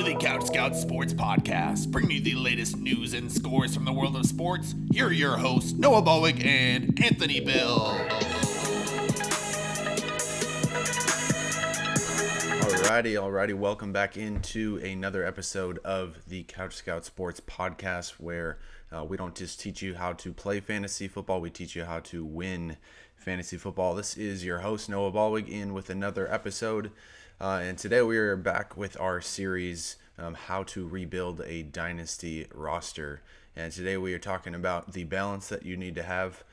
the Couch Scout Sports Podcast, bringing you the latest news and scores from the world of sports. Here are your hosts, Noah Bowick and Anthony Bill. Alrighty. Welcome back into another episode of the Couch Scout Sports Podcast, where we don't just teach you how to play fantasy football, we teach you how to win fantasy football. This is your host, Noah Ballwig, in with another episode. And today we are back with our series, How to Rebuild a Dynasty Roster. And today we are talking about the balance that you need to have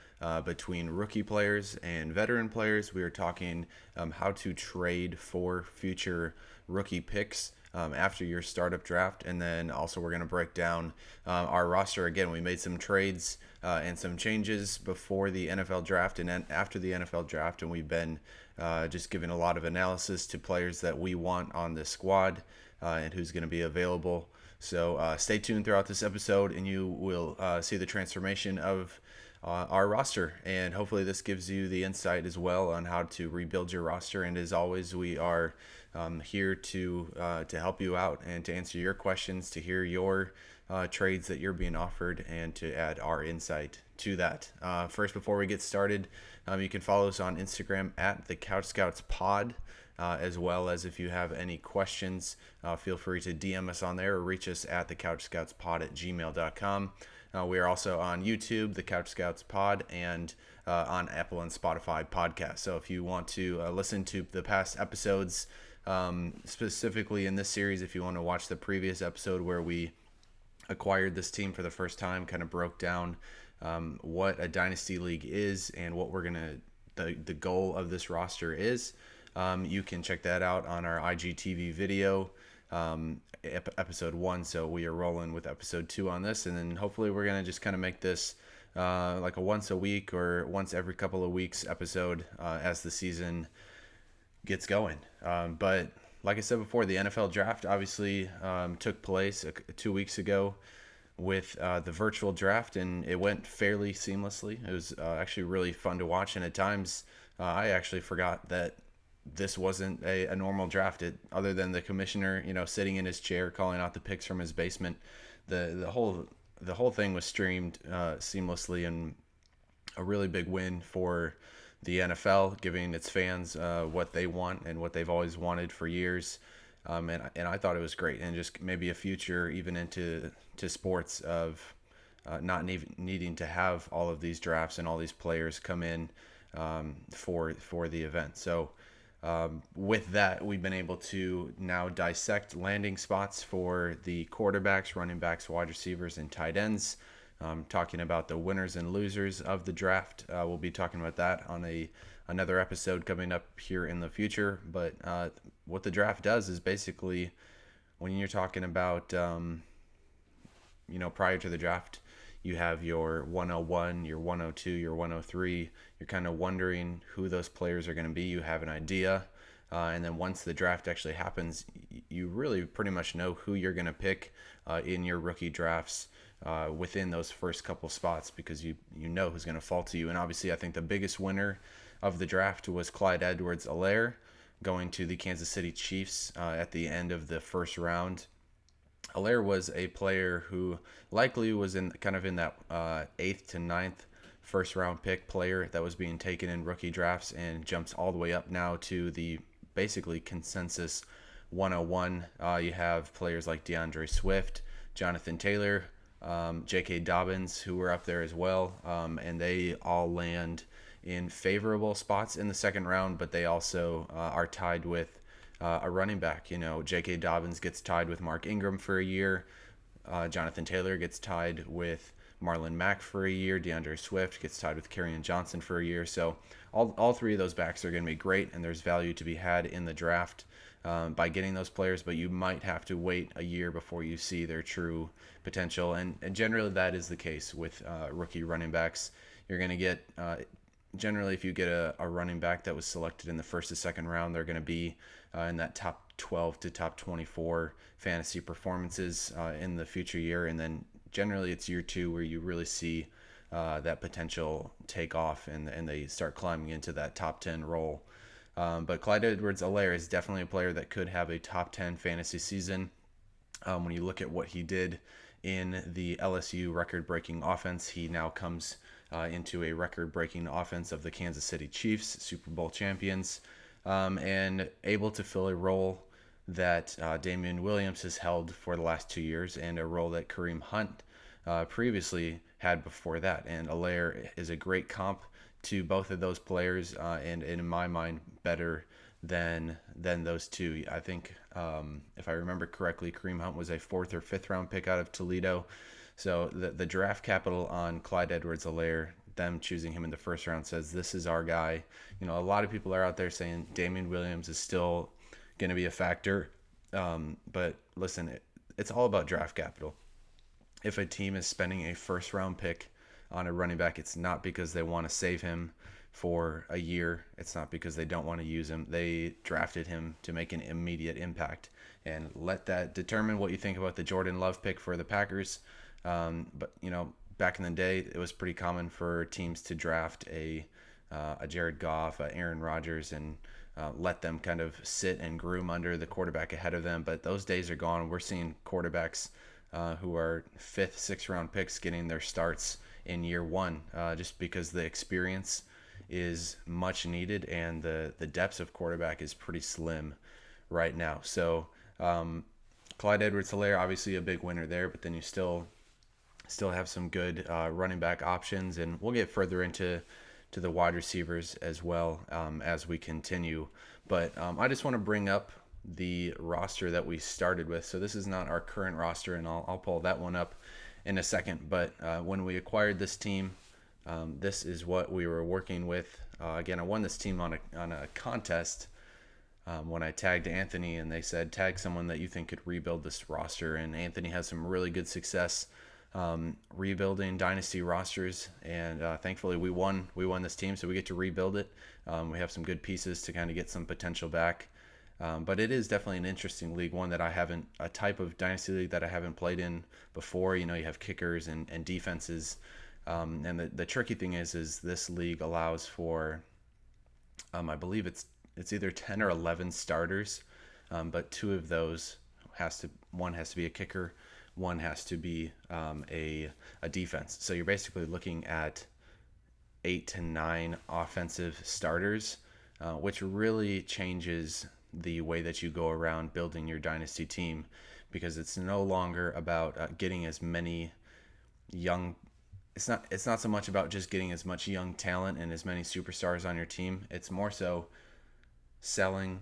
between rookie players and veteran players. We are talking how to trade for future rookie picks after your startup draft. And then also we're going to break down our roster. Again, we made some trades and some changes before the NFL draft and then after the NFL draft. And we've been just giving a lot of analysis to players that we want on the squad and who's going to be available. So stay tuned throughout this episode and you will see the transformation of our roster, and hopefully this gives you the insight as well on how to rebuild your roster. And as always, we are here to help you out and to answer your questions, to hear your trades that you're being offered, and to add our insight to that. First, before we get started, you can follow us on Instagram at the Couch Scouts Pod, as well as if you have any questions, feel free to DM us on there or reach us at the Couch Scouts Pod at gmail.com. We are also on YouTube, the Couch Scouts Pod, and on Apple and Spotify podcasts. So if you want to listen to the past episodes, specifically in this series, if you want to watch the previous episode where we acquired this team for the first time, kind of broke down what a Dynasty League is and what we're going to, the goal of this roster is, you can check that out on our IGTV video. Episode 1, so we are rolling with episode 2 on this, and then hopefully we're going to just kind of make this like a once a week or once every couple of weeks episode as the season gets going. But like I said before, the NFL draft obviously took place 2 weeks ago with the virtual draft, and it went fairly seamlessly. It was actually really fun to watch, and at times I actually forgot that this wasn't a normal draft. Other than the commissioner, sitting in his chair calling out the picks from his basement, the whole thing was streamed seamlessly, and a really big win for the NFL, giving its fans what they want and what they've always wanted for years. And I thought it was great, and just maybe a future even into sports of not needing to have all of these drafts and all these players come in for the event. So. With that, we've been able to now dissect landing spots for the quarterbacks, running backs, wide receivers, and tight ends. Talking about the winners and losers of the draft. We'll be talking about that on another episode coming up here in the future. But what the draft does is basically, when you're talking about, prior to the draft, you have your 101, your 102, your 103. You're kind of wondering who those players are going to be. You have an idea. And then once the draft actually happens, you really pretty much know who you're going to pick in your rookie drafts within those first couple spots, because you know who's going to fall to you. And obviously, I think the biggest winner of the draft was Clyde Edwards-Helaire going to the Kansas City Chiefs at the end of the first round. Helaire was a player who likely was in that 8th to 9th first round pick player that was being taken in rookie drafts, and jumps all the way up now to the basically consensus 101. You have players like DeAndre Swift, Jonathan Taylor, J.K. Dobbins, who were up there as well, and they all land in favorable spots in the second round, but they also are tied with a running back. J.K. Dobbins gets tied with Mark Ingram for a year. Jonathan Taylor gets tied with Marlon Mack for a year. DeAndre Swift gets tied with Kerryon Johnson for a year. So all three of those backs are going to be great, and there's value to be had in the draft by getting those players, but you might have to wait a year before you see their true potential. And generally that is the case with rookie running backs. You're going to get generally, if you get a running back that was selected in the first to second round, they're going to be in that top 12 to top 24 fantasy performances in the future year. And then generally it's year 2 where you really see that potential take off and they start climbing into that top 10 role. But Clyde Edwards-Helaire is definitely a player that could have a top 10 fantasy season. When you look at what he did in the LSU record-breaking offense, he now comes into a record-breaking offense of the Kansas City Chiefs, Super Bowl champions, and able to fill a role that Damian Williams has held for the last 2 years, and a role that Kareem Hunt previously had before that. And Allaire is a great comp to both of those players, and in my mind, better than those two. I think, if I remember correctly, Kareem Hunt was a 4th or 5th round pick out of Toledo. So the draft capital on Clyde Edwards-Helaire, them choosing him in the 1st round, says this is our guy. You know, a lot of people are out there saying Damian Williams is still going to be a factor. But listen, it's all about draft capital. If a team is spending a 1st round pick on a running back, it's not because they want to save him for a year. It's not because they don't want to use him. They drafted him to make an immediate impact, and let that determine what you think about the Jordan Love pick for the Packers. But you know, back in the day, it was pretty common for teams to draft a Jared Goff, Aaron Rodgers, and let them kind of sit and groom under the quarterback ahead of them. But those days are gone. We're seeing quarterbacks who are 5th, 6th round picks getting their starts in year 1, just because the experience is much needed, and the depth of quarterback is pretty slim right now. So Clyde Edwards-Helaire, obviously a big winner there, but then you still have some good running back options, and we'll get further into the wide receivers as well as we continue. But I just want to bring up the roster that we started with. So this is not our current roster, and I'll pull that one up in a second. But when we acquired this team, this is what we were working with. Again, I won this team on a contest when I tagged Anthony, and they said tag someone that you think could rebuild this roster. And Anthony has some really good success rebuilding dynasty rosters, and thankfully we won this team, so we get to rebuild it. We have some good pieces to kind of get some potential back. But it is definitely an interesting league, one that a type of dynasty league that I haven't played in before. You know, you have kickers and defenses. And the tricky thing is this league allows for, I believe it's either 10 or 11 starters, but 2 of those one has to be a kicker, one has to be a defense. So you're basically looking at 8 to 9 offensive starters, which really changes the way that you go around building your dynasty team, because it's no longer about getting as many young. It's not so much about just getting as much young talent and as many superstars on your team. It's more so selling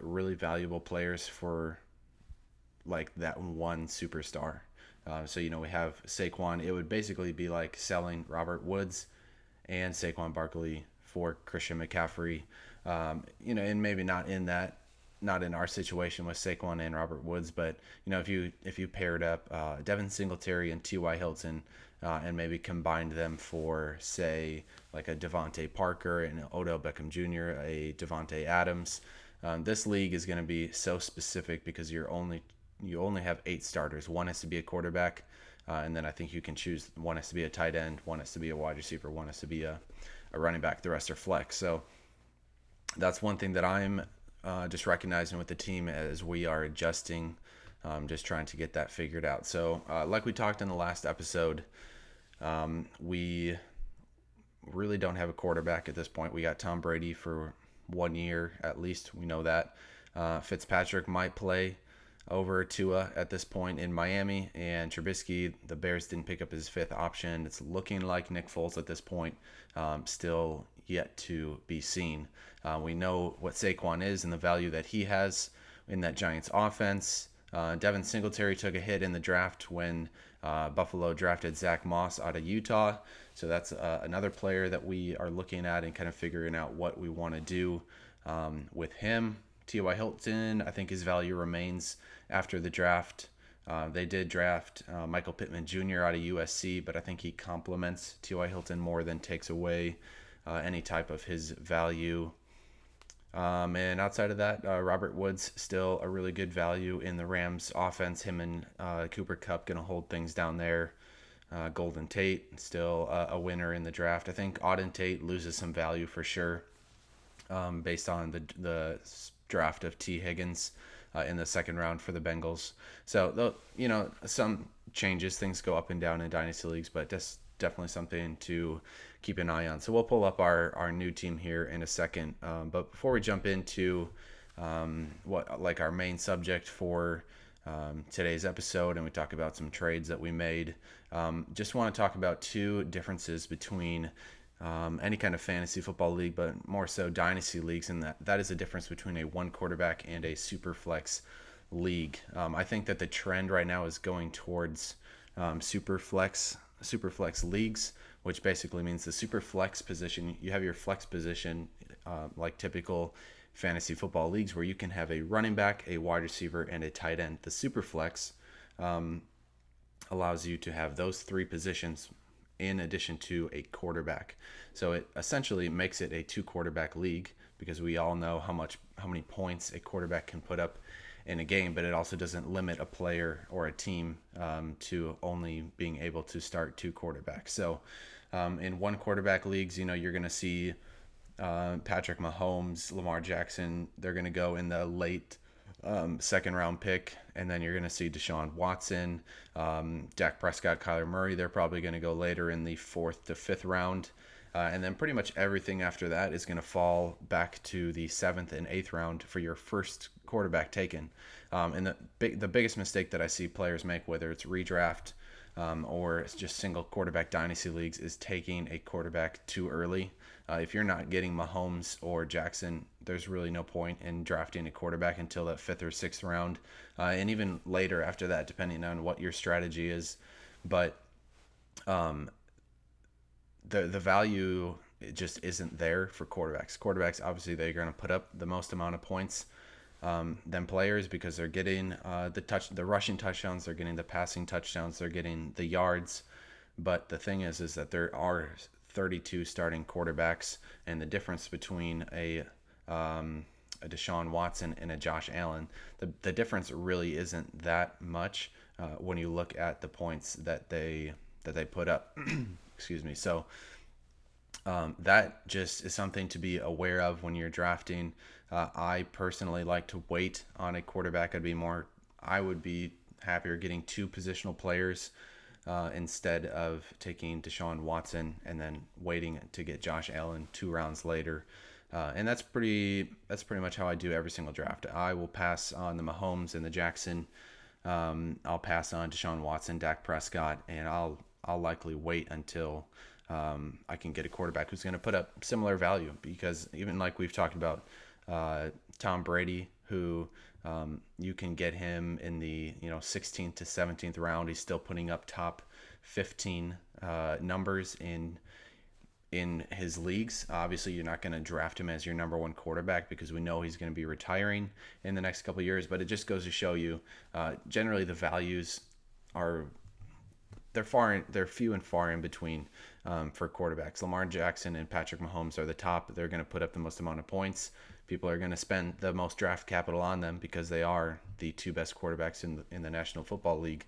really valuable players for like that one superstar. So, you know, we have Saquon. It would basically be like selling Robert Woods and Saquon Barkley for Christian McCaffrey. You know, and maybe not in our situation with Saquon and Robert Woods, but you know, if you paired up Devin Singletary and T.Y. Hilton, and maybe combined them for, say, like a Devontae Parker and Odell Beckham Jr., a Devontae Adams. This league is going to be so specific because you only have 8 starters. One has to be a quarterback, and then I think you can choose one has to be a tight end, one has to be a wide receiver, one has to be a running back. The rest are flex. So that's one thing that I'm just recognizing with the team as we are adjusting, just trying to get that figured out. So like we talked in the last episode, we really don't have a quarterback at this point. We got Tom Brady for 1 year at least. We know that. Fitzpatrick might play over Tua at this point in Miami, and Trubisky, the Bears didn't pick up his 5th option. It's looking like Nick Foles at this point, still yet to be seen. We know what Saquon is and the value that he has in that Giants offense. Devin Singletary took a hit in the draft when Buffalo drafted Zach Moss out of Utah. So that's another player that we are looking at and kind of figuring out what we want to do with him. T.Y. Hilton, I think his value remains after the draft. They did draft Michael Pittman Jr. out of USC, but I think he complements T.Y. Hilton more than takes away any type of his value. And outside of that, Robert Woods still a really good value in the Rams offense. Him and Cooper Kupp going to hold things down there. Golden Tate still a winner in the draft. I think Auden Tate loses some value for sure based on the draft of T. Higgins. in the second round for the Bengals. So, some changes, things go up and down in dynasty leagues, but that's definitely something to keep an eye on. So we'll pull up our new team here in a second. But before we jump into our main subject for today's episode, and we talk about some trades that we made, just want to talk about two differences between any kind of fantasy football league, but more so dynasty leagues, and that is the difference between a one quarterback and a super flex league. I think that the trend right now is going towards super flex leagues, which basically means the super flex position. You have your flex position like typical fantasy football leagues where you can have a running back, a wide receiver, and a tight end. The super flex allows you to have those three positions in addition to a quarterback. So it essentially makes it a two quarterback league, because we all know how many points a quarterback can put up in a game, but it also doesn't limit a player or a team to only being able to start two quarterbacks. So in one quarterback leagues, you're going to see Patrick Mahomes, Lamar Jackson, they're going to go in the late second round pick, and then you're going to see Deshaun Watson, Dak Prescott, Kyler Murray, they're probably going to go later in the 4th to 5th round. And then pretty much everything after that is going to fall back to the 7th and 8th round for your first quarterback taken. And the biggest mistake that I see players make, whether it's redraft or it's just single quarterback dynasty leagues, is taking a quarterback too early. If you're not getting Mahomes or Jackson, there's really no point in drafting a quarterback until that 5th or 6th round, and even later after that, depending on what your strategy is. But the value, it just isn't there for quarterbacks. Quarterbacks, obviously, they're going to put up the most amount of points than players, because they're getting the rushing touchdowns, they're getting the passing touchdowns, they're getting the yards. But the thing is that there are 32 starting quarterbacks, and the difference between a Deshaun Watson and a Josh Allen, the difference really isn't that much when you look at the points that they put up. Excuse me. So that just is something to be aware of when you're drafting. I personally like to wait on a quarterback. I would be happier getting two positional players instead of taking Deshaun Watson and then waiting to get Josh Allen 2 rounds later. And that's pretty much how I do every single draft. I will pass on the Mahomes and the Jackson. I'll pass on Deshaun Watson, Dak Prescott, and I'll likely wait until I can get a quarterback who's going to put up similar value, because even like we've talked about Tom Brady, who you can get him in the 16th to 17th round. He's still putting up top 15 numbers in his leagues. Obviously, you're not going to draft him as your number one quarterback, because we know he's going to be retiring in the next couple of years. But it just goes to show you, generally the values they're few and far in between for quarterbacks. Lamar Jackson and Patrick Mahomes are the top. They're going to put up the most amount of points. People are going to spend the most draft capital on them because they are the two best quarterbacks in the National Football League.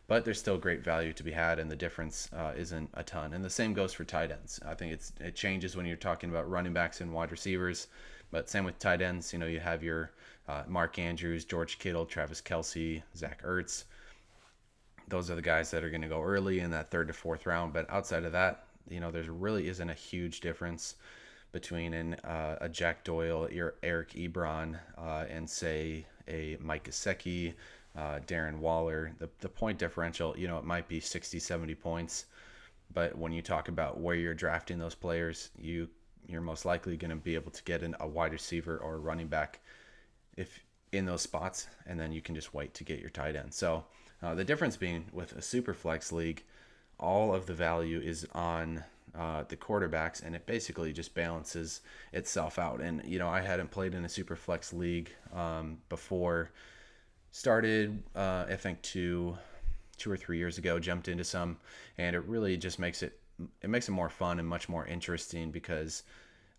But there's still great value to be had, and the difference isn't a ton. And the same goes for tight ends. I think it changes when you're talking about running backs and wide receivers, but same with tight ends. You have your Mark Andrews, George Kittle, Travis Kelce, Zach Ertz. Those are the guys that are going to go early in that 3rd to 4th round. But outside of that, there really isn't a huge difference between a Jack Doyle, Eric Ebron, and say a Mike Gesicki, Darren Waller. The point differential, it might be 60, 70 points. But when you talk about where you're drafting those players, you're most likely going to be able to get a wide receiver or a running back if in those spots, and then you can just wait to get your tight end. So the difference being with a super flex league, all of the value is on the quarterbacks, and it basically just balances itself out. And I hadn't played in a super flex league before. Started I think two or 3 years ago, jumped into some, and it really just makes it more fun and much more interesting, because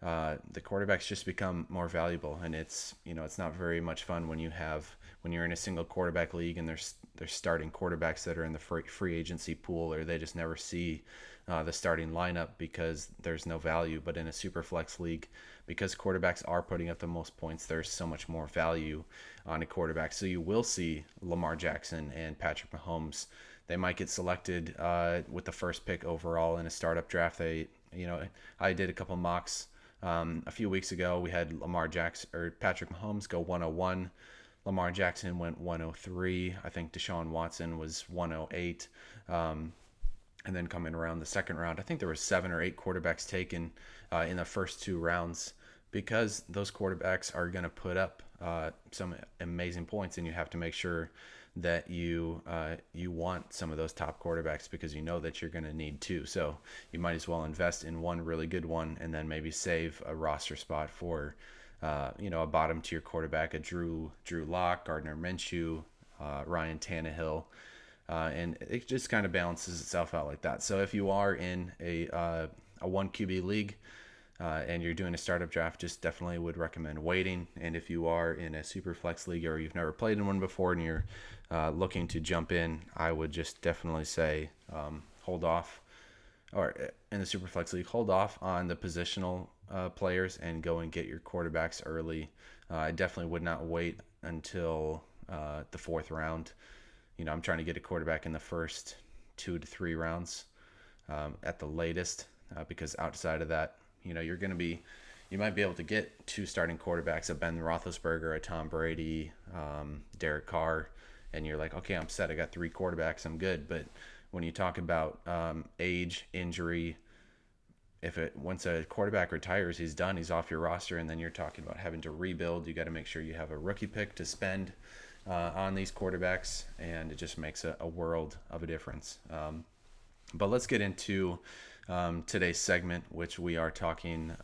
the quarterbacks just become more valuable, and it's not very much fun when you're in a single quarterback league and there's starting quarterbacks that are in the free agency pool, or they just never see the starting lineup because there's no value. But in a super flex league, because quarterbacks are putting up the most points, there's so much more value on a quarterback. So you will see Lamar Jackson and Patrick Mahomes. They might get selected with the first pick overall in a startup draft. I did a couple mocks a few weeks ago. We had Patrick Mahomes go 101. Lamar Jackson went 103. I think Deshaun Watson was 108. And then coming around the second round, I think there were 7 or 8 quarterbacks taken in the first 2 rounds, because those quarterbacks are going to put up some amazing points, and you have to make sure that you want some of those top quarterbacks, because you know that you're going to need 2. So you might as well invest in one really good one and then maybe save a roster spot for a bottom tier quarterback, a Drew Lock, Gardner Minshew, Ryan Tannehill. And it just kind of balances itself out like that. So if you are in a 1 QB league and you're doing a startup draft, just definitely would recommend waiting. And if you are in a super flex league, or you've never played in one before and you're looking to jump in, I would just definitely say hold off. Or in the super flex league, hold off on the positional players and go and get your quarterbacks early. I definitely would not wait until the 4th round. I'm trying to get a quarterback in the first 2 to 3 rounds at the latest, because outside of that, you might be able to get 2 starting quarterbacks, a Ben Roethlisberger, a Tom Brady, Derek Carr, and you're like, okay, I'm set. I got 3 quarterbacks. I'm good. But when you talk about age, injury, once a quarterback retires, he's done. He's off your roster, and then you're talking about having to rebuild. You got to make sure you have a rookie pick to spend on these quarterbacks, and it just makes a world of a difference. But let's get into today's segment, which we are talking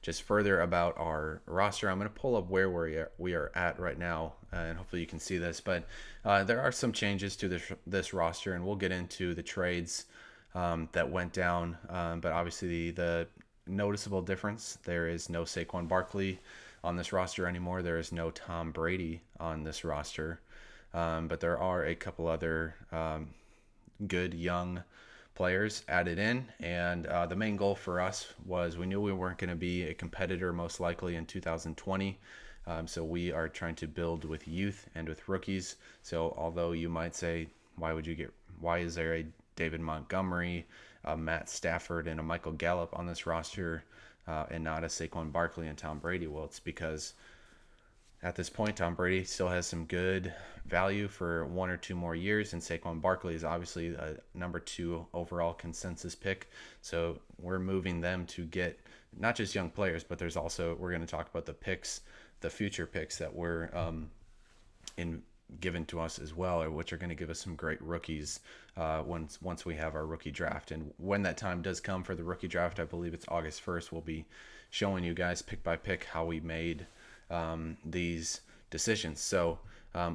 just further about our roster. I'm going to pull up where we are at right now, and hopefully you can see this. But there are some changes to this roster, and we'll get into the trades that went down. But obviously the noticeable difference, there is no Saquon Barkley on this roster anymore. There is no Tom Brady on this roster. But there are a couple other good young players added in. And the main goal for us was, we knew we weren't going to be a competitor most likely in 2020. So we are trying to build with youth and with rookies. So although you might say, why is there a David Montgomery, Matt Stafford, and a Michael Gallup on this roster, and not a Saquon Barkley and Tom Brady? Well, it's because at this point, Tom Brady still has some good value for 1 or 2 more years, and Saquon Barkley is obviously a number 2 overall consensus pick. So we're moving them to get not just young players, but we're going to talk about the future picks that were given to us as well, which are going to give us some great rookies once we have our rookie draft. And when that time does come for the rookie draft, I believe it's August 1st, we'll be showing you guys pick by pick how we made these decisions. So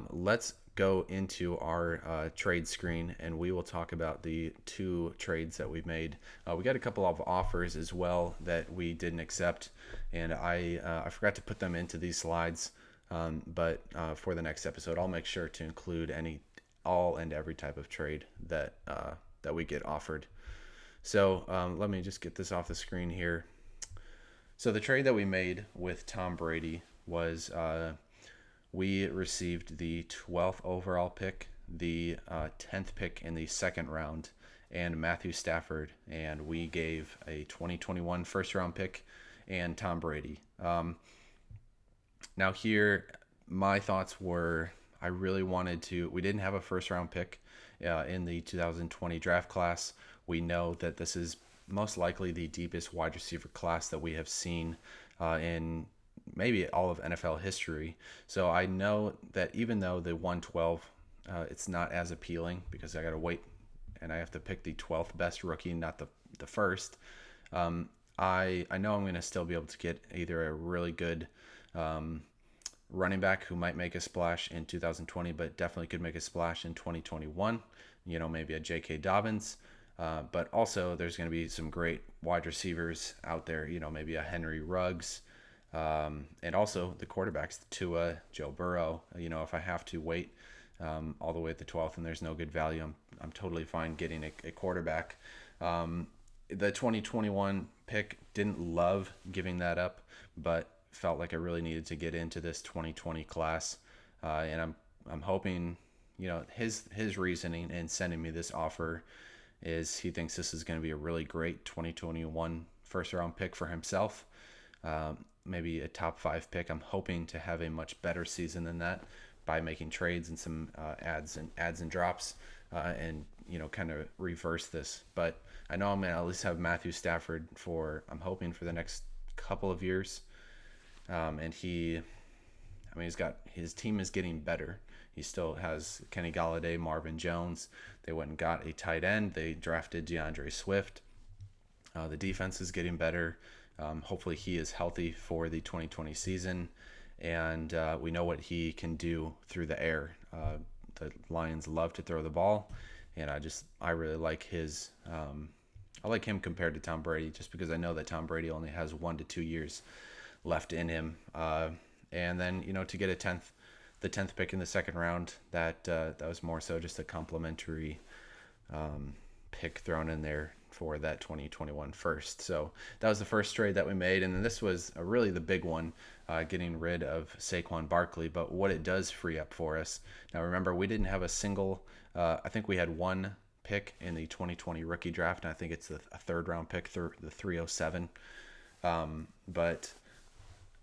let's go into our trade screen, and we will talk about the 2 trades that we've made. We got a couple of offers as well that we didn't accept, and I forgot to put them into these slides. But for the next episode, I'll make sure to include all and every type of trade that we get offered. So let me just get this off the screen here. So the trade that we made with Tom Brady was we received the 12th overall pick, the 10th pick in the 2nd round, and Matthew Stafford, and we gave a 2021 first round pick and Tom Brady. Now here, my thoughts were, I really wanted to, we didn't have a first round pick in the 2020 draft class. We know that this is most likely the deepest wide receiver class that we have seen in maybe all of NFL history. So I know that even though the 112, it's not as appealing because I got to wait and I have to pick the 12th best rookie, not the first. I know I'm going to still be able to get either a really good running back who might make a splash in 2020, but definitely could make a splash in 2021. Maybe a J.K. Dobbins. But also there's going to be some great wide receivers out there, maybe a Henry Ruggs, and also the quarterbacks, Tua, Joe Burrow. If I have to wait all the way at the 12th and there's no good value, I'm totally fine getting a quarterback. The 2021 pick, didn't love giving that up, but felt like I really needed to get into this 2020 class. And I'm hoping, his reasoning in sending me this offer is he thinks this is going to be a really great 2021 first round pick for himself. Maybe a top 5 pick. I'm hoping to have a much better season than that by making trades and some adds and drops, and kind of reverse this. But I know I'm going to at least have Matthew Stafford I'm hoping for the next couple of years. And his team is getting better. He still has Kenny Galladay, Marvin Jones. They went and got a tight end. They drafted DeAndre Swift. The defense is getting better. Hopefully he is healthy for the 2020 season. And we know what he can do through the air. The Lions love to throw the ball. And I really like I like him compared to Tom Brady, just because I know that Tom Brady only has 1 to 2 years left in him. And then, to get the 10th pick in the second round, that was more so just a complimentary pick thrown in there for that 2021 first. So that was the first trade that we made. And then this was really the big one, getting rid of Saquon Barkley. But what it does free up for us. Now, remember, we didn't have a single, I think we had one pick in the 2020 rookie draft. And I think it's a third round pick, the 307. But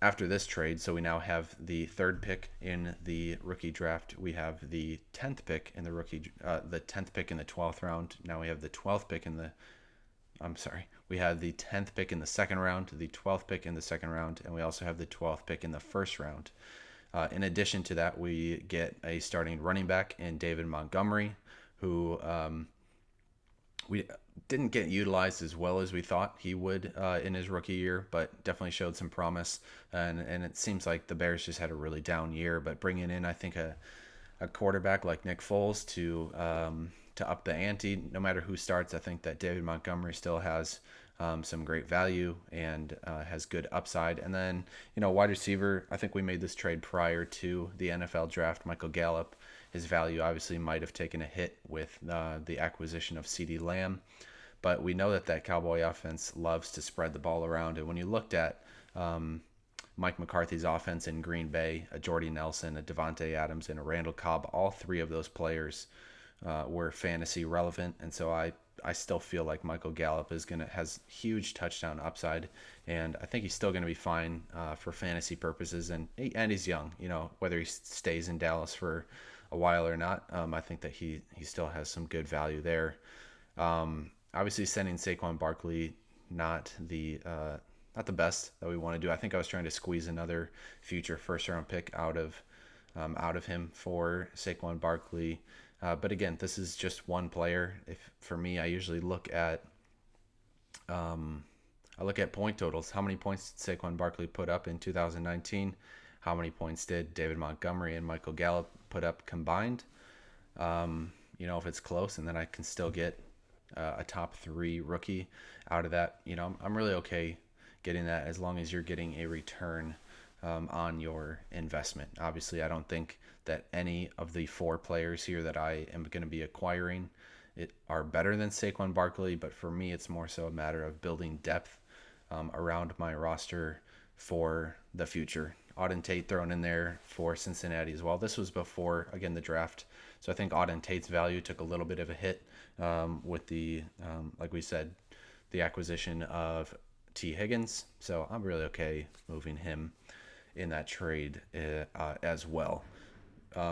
after this trade, so we now have the 3rd pick in the rookie draft. We have the 10th pick in the 10th pick in the 12th round. Now we have the 12th pick we had the 10th pick in the second round, the 12th pick in the second round, and we also have the 12th pick in the first round. In addition to that, we get a starting running back in David Montgomery, who we didn't get utilized as well as we thought he would in his rookie year, but definitely showed some promise. And it seems like the Bears just had a really down year, but bringing in, I think, a quarterback like Nick Foles to up the ante, no matter who starts, I think that David Montgomery still has some great value and has good upside. And then, wide receiver, I think we made this trade prior to the NFL draft. Michael Gallup, his value obviously might have taken a hit with the acquisition of CeeDee Lamb, but we know that Cowboy offense loves to spread the ball around. And when you looked at Mike McCarthy's offense in Green Bay, a Jordy Nelson, a Devontae Adams, and a Randall Cobb, all 3 of those players were fantasy relevant. And so I still feel like Michael Gallup has huge touchdown upside, and I think he's still going to be fine for fantasy purposes. And he's young, whether he stays in Dallas for a while or not. I think that he still has some good value there. Obviously, sending Saquon Barkley, not the best that we want to do. I think I was trying to squeeze another future first round pick out of him for Saquon Barkley. But again, this is just one player. For me, I usually look at point totals. How many points did Saquon Barkley put up in 2019? How many points did David Montgomery and Michael Gallup put up combined? If it's close, and then I can still get a top 3 rookie out of that. I'm really okay getting that as long as you're getting a return on your investment. Obviously, I don't think that any of the 4 players here that I am going to be acquiring are better than Saquon Barkley, but for me, it's more so a matter of building depth around my roster for the future. Auden Tate thrown in there for Cincinnati as well. This was before, again, the draft. So I think Auden Tate's value took a little bit of a hit with the, like we said, the acquisition of T. Higgins. So I'm really okay moving him in that trade as well.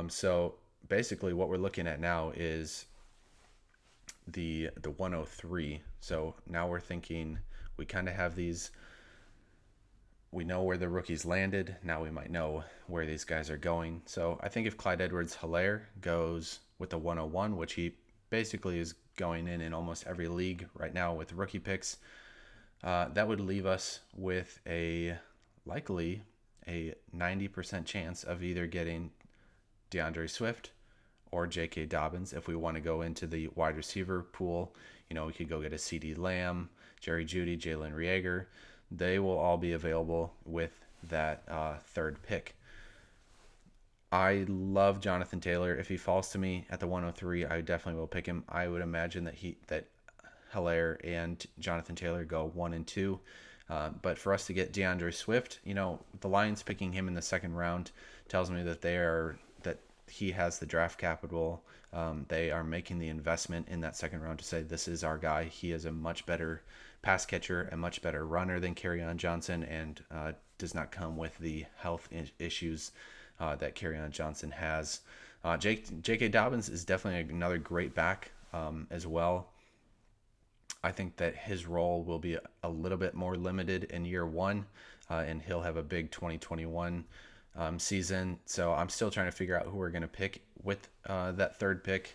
So basically what we're looking at now is the 103. So now we're thinking we kind of have these, we know where the rookies landed. Now we might know where these guys are going. So I think if Clyde Edwards-Helaire goes with the 101, which he basically is going in almost every league right now with rookie picks, that would leave us with likely a 90% chance of either getting DeAndre Swift or J.K. Dobbins. If we want to go into the wide receiver pool, we could go get a C.D. Lamb, Jerry Jeudy, Jalen Reagor. They will all be available with that third pick. I love Jonathan Taylor. If he falls to me at the 103, I definitely will pick him. I would imagine that Hilaire and Jonathan Taylor go 1 and 2. But for us to get DeAndre Swift, the Lions picking him in the second round tells me that that he has the draft capital. They are making the investment in that second round to say this is our guy. He is a much better pass catcher, a much better runner than Kerryon Johnson, and does not come with the health issues that Kerryon Johnson has. J.K. Dobbins is definitely another great back as well. I think that his role will be a little bit more limited in year one, and he'll have a big 2021 season. So I'm still trying to figure out who we're going to pick with that third pick,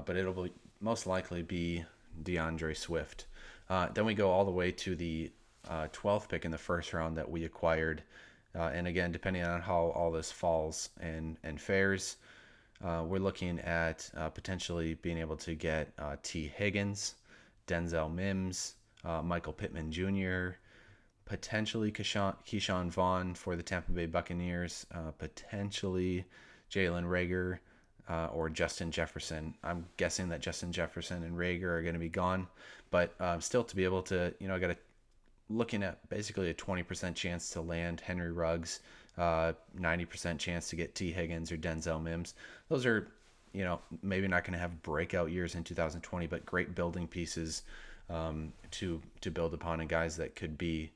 but it'll most likely be DeAndre Swift. Then we go all the way to the 12th pick in the first round that we acquired. And again, depending on how all this falls and fares, we're looking at potentially being able to get T. Higgins, Denzel Mims, Michael Pittman Jr., potentially Keyshawn Vaughn for the Tampa Bay Buccaneers, potentially Jalen Reagor or Justin Jefferson. I'm guessing that Justin Jefferson and Reagor are going to be gone, but still to be able to, looking at basically a 20% chance to land Henry Ruggs, 90% chance to get T. Higgins or Denzel Mims. Those are, maybe not going to have breakout years in 2020, but great building pieces to build upon, and guys that could be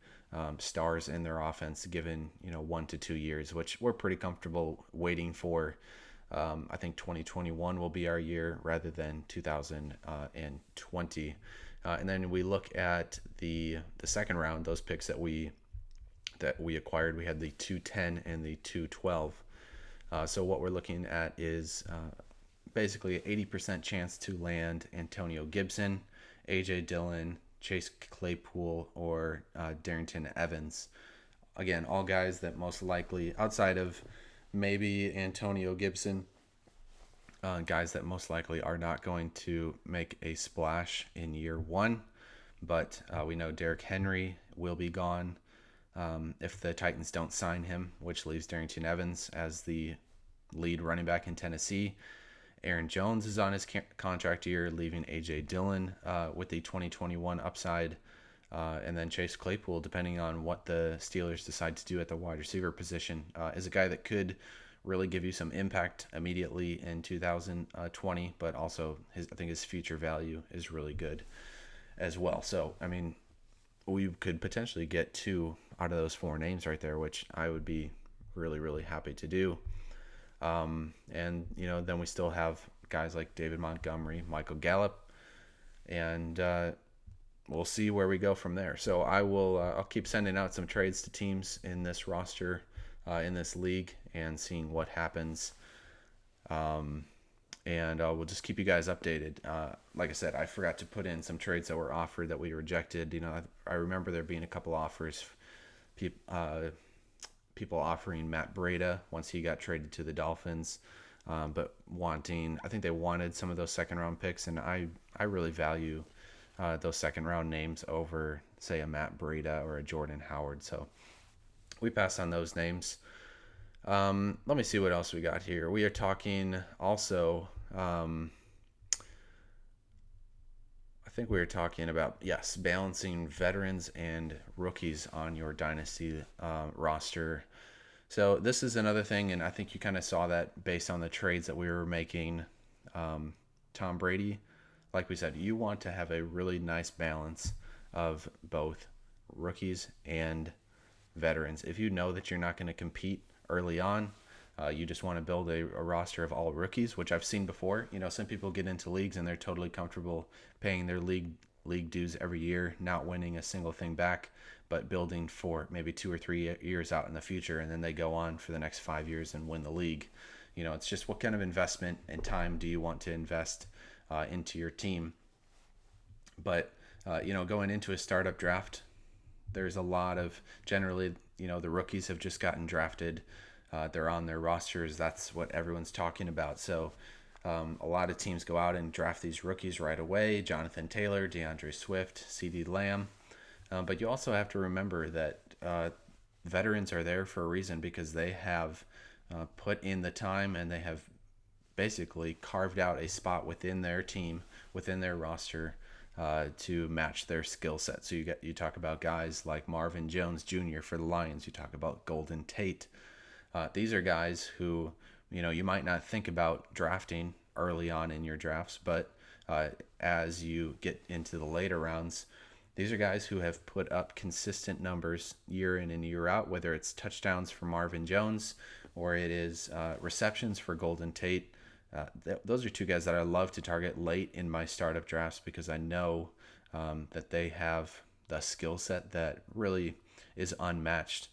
stars in their offense given 1 to 2 years, which we're pretty comfortable waiting for. I think 2021 will be our year rather than 2020. And then we look at the second round, those picks that we acquired. We had the 210 and the 212. So what we're looking at is basically an 80% chance to land Antonio Gibson, A.J. Dillon, Chase Claypool, or Darrington Evans. Again, all guys that most likely, outside of maybe Antonio Gibson, guys that most likely are not going to make a splash in year one. But we know Derrick Henry will be gone if the Titans don't sign him, which leaves Darrington Evans as the lead running back in Tennessee. Aaron Jones is on his contract year, leaving A.J. Dillon with the 2021 upside. And then Chase Claypool, depending on what the Steelers decide to do at the wide receiver position, is a guy that could really give you some impact immediately in 2020, but also I think his future value is really good as well. So, I mean, we could potentially get 2 out of those 4 names right there, which I would be really, really happy to do. And, then we still have guys like David Montgomery, Michael Gallup, and we'll see where we go from there. So I'll keep sending out some trades to teams in this roster, in this league, and seeing what happens. And we'll just keep you guys updated. Like I said, I forgot to put in some trades that were offered that we rejected. I remember there being a couple offers, people offering Matt Breida once he got traded to the Dolphins, but I think they wanted some of those second round picks, and I really value those second round names over, say, a Matt Breida or a Jordan Howard. So we pass on those names. Let me see what else we got here. We are talking also, I think we were talking about, balancing veterans and rookies on your Dynasty roster. So this is another thing, and I think you kind of saw that based on the trades that we were making. Tom Brady, like we said, you want to have a really nice balance of both rookies and veterans. If you know that you're not going to compete early on, you just want to build a roster of all rookies, which I've seen before. Some people get into leagues and they're totally comfortable paying their league dues every year, not winning a single thing back, but building for maybe 2 or 3 years out in the future, and then they go on for the next 5 years and win the league. It's just what kind of investment and time do you want to invest into your team. But going into a startup draft, there's a lot of, generally, the rookies have just gotten drafted. They're on their rosters. That's what everyone's talking about. So A lot of teams go out and draft these rookies right away: Jonathan Taylor, DeAndre Swift, CeeDee Lamb. But you also have to remember that veterans are there for a reason, because they have put in the time, and they have basically carved out a spot within their team, within their roster, to match their skill set. So you talk about guys like Marvin Jones Jr. for the Lions. You talk about Golden Tate. These are guys who you might not think about drafting early on in your drafts, but as you get into the later rounds, these are guys who have put up consistent numbers year in and year out, whether it's touchdowns for Marvin Jones or it is receptions for Golden Tate. Those are two guys that I love to target late in my startup drafts, because I know that they have the skill set that really is unmatched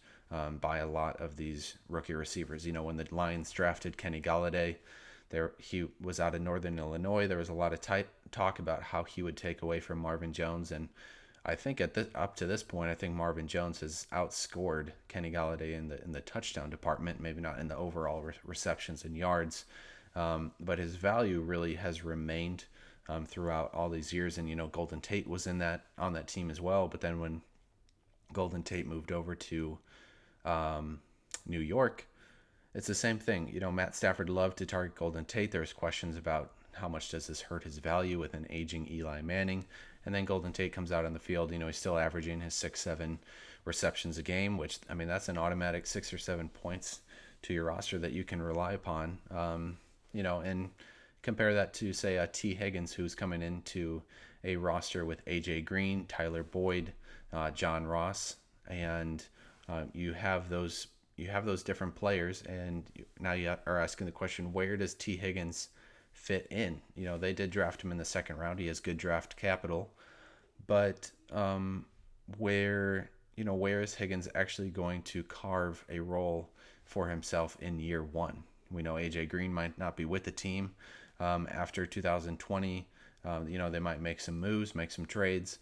by a lot of these rookie receivers. When the Lions drafted Kenny Golladay, he was out of Northern Illinois. There was a lot of talk about how he would take away from Marvin Jones, and I think up to this point, I think Marvin Jones has outscored Kenny Golladay in the touchdown department. Maybe not in the overall receptions and yards, but his value really has remained throughout all these years. And Golden Tate was on that team as well. But then when Golden Tate moved over to New York, it's the same thing. Matt Stafford loved to target Golden Tate. There's questions about how much does this hurt his value with an aging Eli Manning. And then Golden Tate comes out on the field. He's still averaging his 6-7 receptions a game, which, that's an automatic 6 or 7 points to your roster that you can rely upon. And compare that to, say, T. Higgins, who's coming into a roster with A.J. Green, Tyler Boyd, John Ross, and you have those different players, and now you are asking the question, where does T. Higgins fit in? They did draft him in the second round. He has good draft capital, but where is Higgins actually going to carve a role for himself in year one? We know A.J. Green might not be with the team after 2020. They might make some moves, make some trades,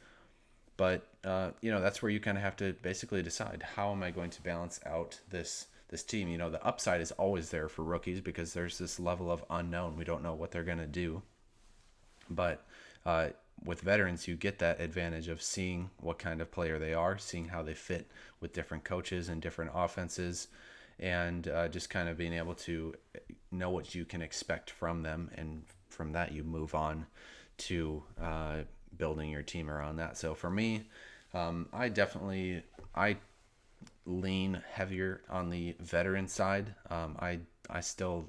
but that's where you kind of have to basically decide, how am I going to balance out this team? The upside is always there for rookies, because there's this level of unknown. We don't know what they're going to do. But with veterans, you get that advantage of seeing what kind of player they are, seeing how they fit with different coaches and different offenses, and just kind of being able to know what you can expect from them. And from that, you move on to building your team around that. So for me, I lean heavier on the veteran side. I still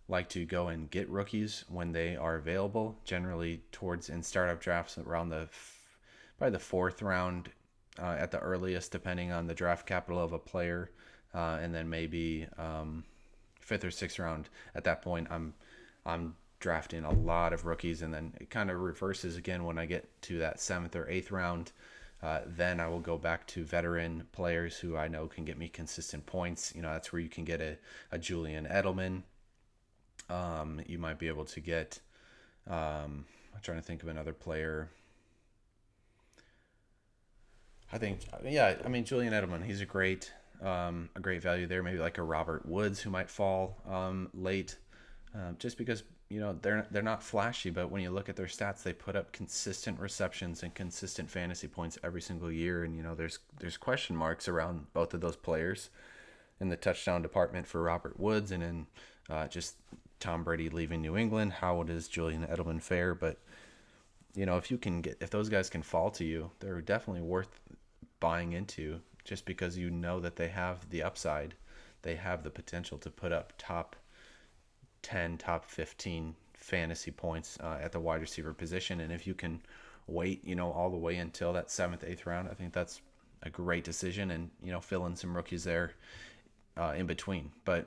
like to go and get rookies when they are available, generally in startup drafts around probably the fourth round at the earliest, depending on the draft capital of a player, and then maybe fifth or sixth round. At that point, I'm drafting a lot of rookies, and then it kind of reverses again when I get to that seventh or eighth round. Then I will go back to veteran players who I know can get me consistent points. That's where you can get a Julian Edelman. You might be able to get, I'm trying to think of another player. Julian Edelman, he's a great value there. Maybe like a Robert Woods, who might fall late, just because they're not flashy, but when you look at their stats, they put up consistent receptions and consistent fantasy points every single year. And there's question marks around both of those players in the touchdown department for Robert Woods, and in just Tom Brady leaving New England. How does Julian Edelman fare? But if those guys can fall to you, they're definitely worth buying into, just because that they have the upside, they have the potential to put up top 10, top 15 fantasy points at the wide receiver position. And if you can wait, all the way until that 7th, 8th round, I think that's a great decision, and fill in some rookies there in between. But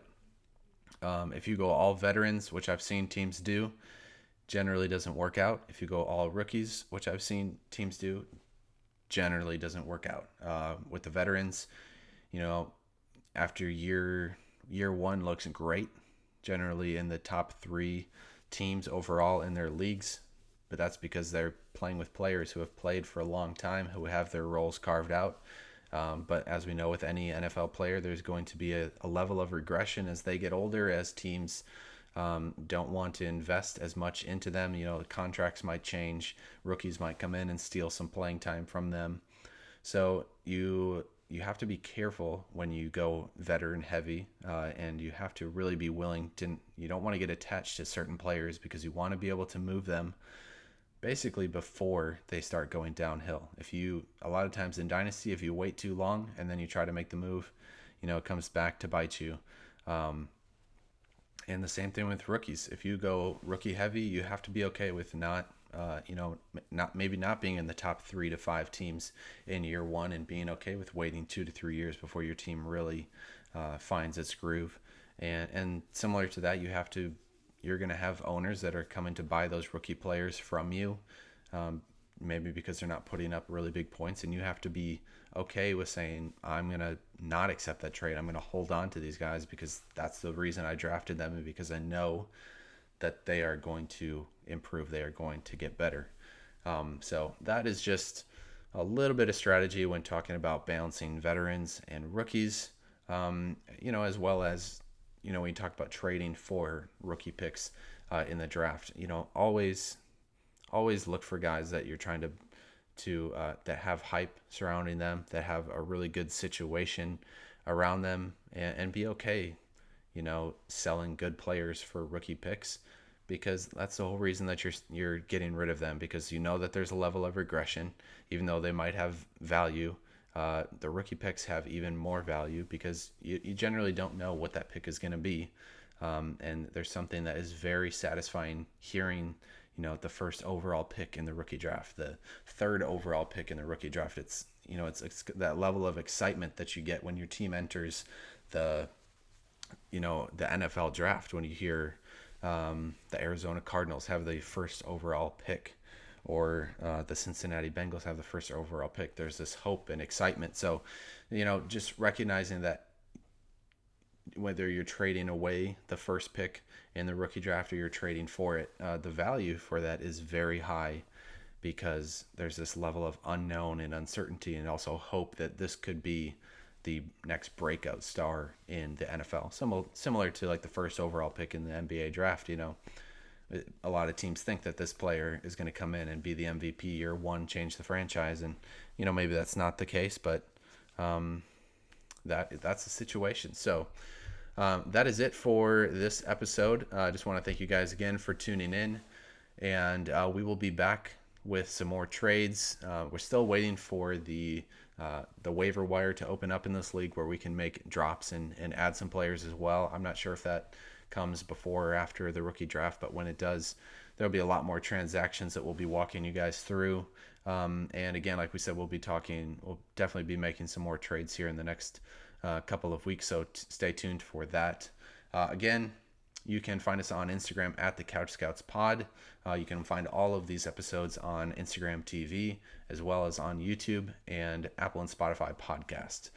if you go all veterans, which I've seen teams do, generally doesn't work out. If you go all rookies, which I've seen teams do, generally doesn't work out. With the veterans, after year one looks great, generally in the top 3 teams overall in their leagues, but that's because they're playing with players who have played for a long time, who have their roles carved out. But as we know, with any NFL player, there's going to be a level of regression as they get older, as teams don't want to invest as much into them. The contracts might change, rookies might come in and steal some playing time from them. So you have to be careful when you go veteran heavy, and you have to really be willing to. You don't want to get attached to certain players because you want to be able to move them basically before they start going downhill. A lot of times in Dynasty, if you wait too long and then you try to make the move, it comes back to bite you. And the same thing with rookies. If you go rookie heavy, you have to be okay with not being in the top 3 to 5 teams in year one, and being okay with waiting 2 to 3 years before your team really finds its groove. And similar to that, you're going to have owners that are coming to buy those rookie players from you, maybe because they're not putting up really big points, and you have to be okay with saying, I'm going to not accept that trade. I'm going to hold on to these guys because that's the reason I drafted them, and because I know that they are going to improve, they are going to get better. So that is just a little bit of strategy when talking about balancing veterans and rookies, as well as, when you talk about trading for rookie picks in the draft, always look for guys that you're trying to that have hype surrounding them, that have a really good situation around them, and be okay, selling good players for rookie picks, because that's the whole reason that you're getting rid of them, because that there's a level of regression. Even though they might have value, the rookie picks have even more value because you generally don't know what that pick is going to be. And there's something that is very satisfying hearing, the first overall pick in the rookie draft, the third overall pick in the rookie draft. It's that level of excitement that you get when your team enters the NFL draft, when you hear the Arizona Cardinals have the first overall pick, or the Cincinnati Bengals have the first overall pick. There's this hope and excitement. So, just recognizing that whether you're trading away the first pick in the rookie draft or you're trading for it, the value for that is very high, because there's this level of unknown and uncertainty, and also hope that this could be the next breakout star in the NFL. Similar to like the first overall pick in the NBA draft, a lot of teams think that this player is going to come in and be the MVP year one, change the franchise, and maybe that's not the case, but that's the situation. So that is it for this episode. I just want to thank you guys again for tuning in, and we will be back with some more trades. We're still waiting for the waiver wire to open up in this league, where we can make drops and add some players as well. I'm not sure if that comes before or after the rookie draft, but when it does, there'll be a lot more transactions that we'll be walking you guys through. And again, like we said, we'll definitely be making some more trades here in the next couple of weeks, so stay tuned for that. Again, you can find us on Instagram at the Couch Scouts Pod. You can find all of these episodes on Instagram TV, as well as on YouTube and Apple and Spotify podcast.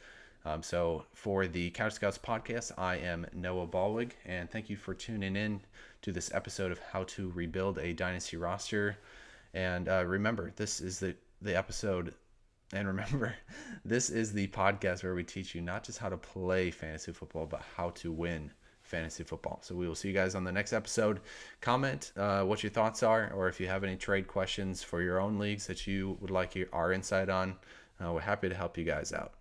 So for the Couch Scouts podcast, I am Noah Ballwig, and thank you for tuning in to this episode of How to Rebuild a Dynasty Roster. And remember, this is the episode, and remember, this is the podcast where we teach you not just how to play fantasy football, but how to win fantasy football. So we will see you guys on the next episode. Comment what your thoughts are, or if you have any trade questions for your own leagues that you would like our insight on. We're happy to help you guys out.